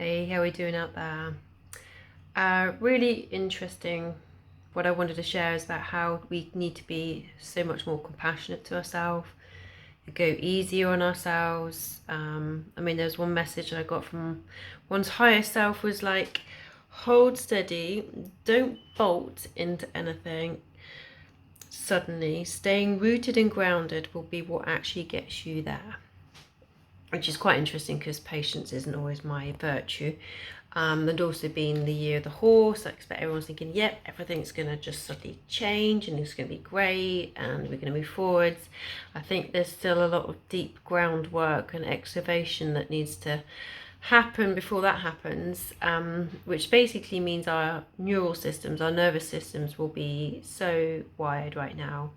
Hey, how are we doing out there? Really interesting. What I wanted to share is about how we need to be so much more compassionate to ourselves, go easier on ourselves. There's one message I got from one's higher self was like, hold steady, don't bolt into anything suddenly. Staying rooted and grounded will be what actually gets you there. Which is quite interesting because patience isn't always my virtue. And also being the year of the horse, I expect everyone's thinking, yep, everything's going to just suddenly change and it's going to be great and we're going to move forwards. I think there's still a lot of deep groundwork and excavation that needs to happen before that happens, which basically means our neural systems, our nervous systems will be so wired right now.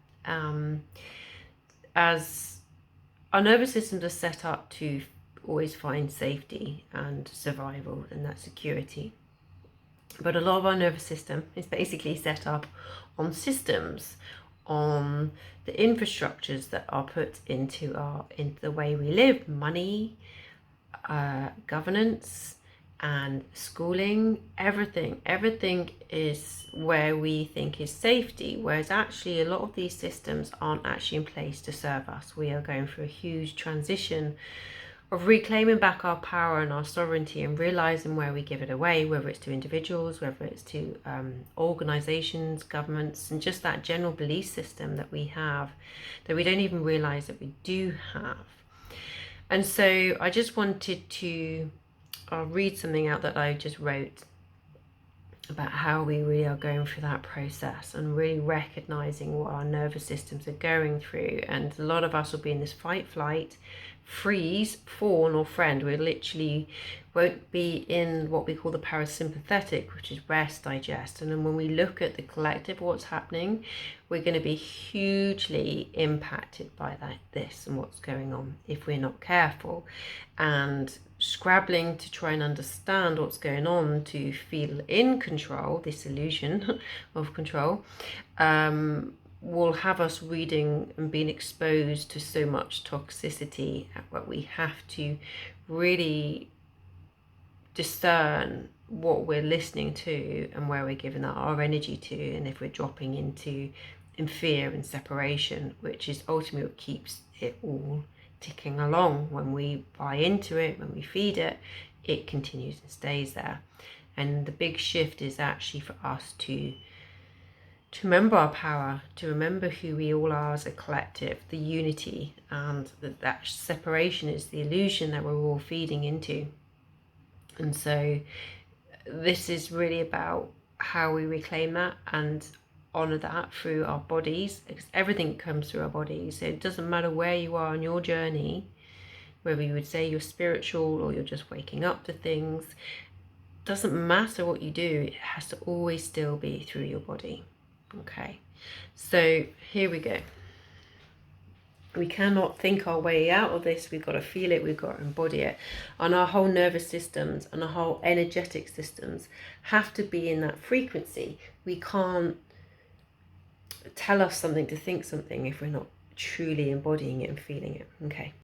As our nervous systems are set up to always find safety and survival and that security. But a lot of our nervous system is basically set up on systems, on the infrastructures that are put into the way we live, money, governance, and schooling. Everything is where we think is safety, whereas actually a lot of these systems aren't actually in place to serve us. We are going through a huge transition of reclaiming back our power and our sovereignty and realizing where we give it away, whether it's to individuals, whether it's to organizations, governments, and just that general belief system that we have that we don't even realize that we do have. And so I just wanted to read something out that I just wrote about how we really are going through that process and really recognizing what our nervous systems are going through. And a lot of us will be in this fight, flight, freeze, fawn, or friend. We literally won't be in what we call the parasympathetic, which is rest, digest. And then when we look at the collective, what's happening, we're going to be hugely impacted by this and what's going on if we're not careful. And scrabbling to try and understand what's going on to feel in control, this illusion of control, will have us reading and being exposed to so much toxicity. But we have to really discern what we're listening to and where we're giving our energy to, and if we're dropping into in fear and separation, which is ultimately what keeps it all ticking along. When we buy into it, when we feed it, it continues and stays there. And the big shift is actually for us to remember our power, to remember who we all are as a collective, the unity, and that separation is the illusion that we're all feeding into. And so this is really about how we reclaim that and honor that through our bodies, because everything comes through our bodies. So it doesn't matter where you are on your journey, whether you would say you're spiritual or you're just waking up to things, doesn't matter what you do, it has to always still be through your body. Okay, so here we go. We cannot think our way out of this. We've got to feel it, we've got to embody it. And our whole nervous systems and our whole energetic systems have to be in that frequency. We can't tell us something to think something if we're not truly embodying it and feeling it. Okay.